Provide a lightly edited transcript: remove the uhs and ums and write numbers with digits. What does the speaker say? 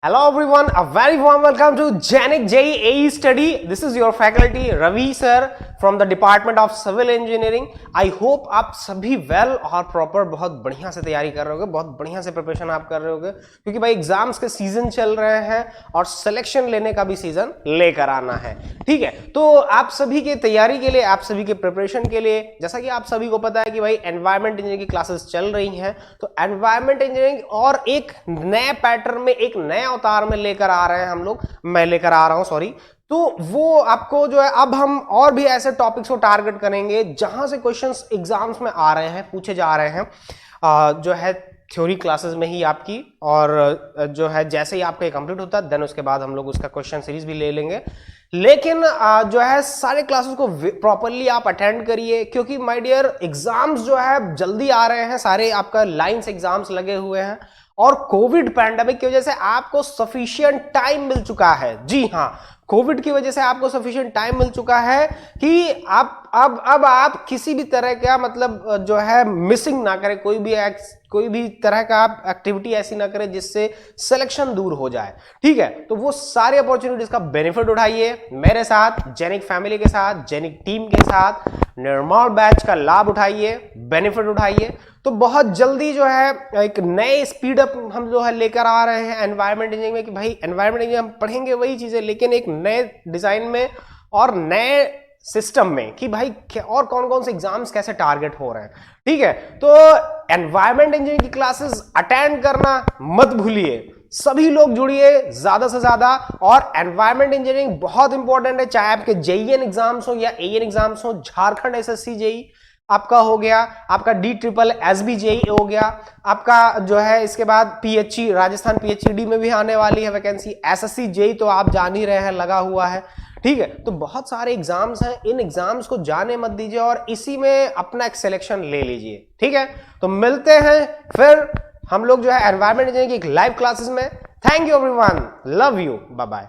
Hello everyone, a very warm welcome to Genique JEE AE study. This is your faculty Ravi sir from the Department of Civil Engineering. I hope आप सभी well और proper बहुत बढ़िया से तैयारी कर रहे होगे, बहुत बढ़िया से प्रिपरेशन आप कर रहे होगे, क्योंकि भाई एग्जाम्स के सीजन चल रहे हैं और सिलेक्शन लेने का भी सीजन लेकर आना है। ठीक है, तो आप सभी की तैयारी के लिए, आप सभी के प्रिपरेशन के लिए, जैसा कि आप सभी को पता है कि भाई एनवायरमेंट इंजीनियरिंग की क्लासेस चल रही हैं, तो एनवायरमेंट इंजीनियरिंग और एक नए पैटर्न में, एक नए अवतार में लेकर आ रहे हैं हम लोग, मैं लेकर आ रहा हूं, सॉरी। तो वो आपको जो है, अब हम और भी ऐसे टॉपिक्स को टारगेट करेंगे जहां से क्वेश्चंस एग्जाम्स में आ रहे हैं, पूछे जा रहे हैं, जो है थ्योरी क्लासेस में ही आपकी, और जो है जैसे ही आपका कंप्लीट होता है देन उसके बाद हम लोग उसका क्वेश्चन सीरीज भी ले लेंगे। लेकिन जो है सारे क्लासेस को प्रॉपरली आप अटेंड करिए, क्योंकि माय डियर एग्जाम्स जो है जल्दी आ रहे हैं, सारे आपका लाइंस एग्जाम्स लगे हुए हैं, और कोविड पैंडेमिक की वजह से आपको सफिशिएंट टाइम मिल चुका है। जी हाँ, कोविड की वजह से आपको सफिशिएंट टाइम मिल चुका है कि आप अब आप किसी भी तरह का मतलब जो है मिसिंग ना करें, कोई भी तरह का आप एक्टिविटी ऐसी ना करें जिससे सिलेक्शन दूर हो जाए। ठीक है, तो वो सारी अपॉर्चुनिटीज का बेनिफिट उठाइए, मेरे साथ, जेनिक फैमिली के साथ, जेनिक टीम के साथ, निर्मल बैच का लाभ उठाइए, बेनिफिट उठाइए। तो बहुत जल्दी जो है एक नए स्पीड अप हम जो है लेकर आ रहे हैं एनवायरमेंट इंजीनियरिंग में, कि भाई एनवायरमेंट इंजीनियरिंग हम पढ़ेंगे वही चीजें, लेकिन एक नए डिजाइन में और नए सिस्टम में, कि भाई और कौन कौन से एग्जाम्स कैसे टारगेट हो रहे हैं। ठीक है, तो एनवायरमेंट इंजीनियरिंग की क्लासेस अटेंड करना मत भूलिए, सभी लोग जुड़िए ज्यादा से ज्यादा। और एनवायरमेंट इंजीनियरिंग बहुत इंपॉर्टेंट है, चाहे आपके जेईएन एग्जाम्स हो या एएन एग्जाम्स हो, झारखंड एसएससी जेई आपका हो गया, आपका DSSB जेई हो गया, आपका जो है इसके बाद पीएचई, राजस्थान पीएचईडी में भी आने वाली है वैकेंसी, एसएससी जेई तो आप जान ही रहे हैं लगा हुआ है। ठीक है, तो बहुत सारे एग्जाम्स हैं, इन एग्जाम्स को जाने मत दीजिए और इसी में अपना एक सिलेक्शन ले लीजिए। ठीक है, तो मिलते हैं फिर हम लोग जो है एनवायरमेंट इंजीनियरिंग की लाइव क्लासेस में। Thank you everyone, love you, bye bye.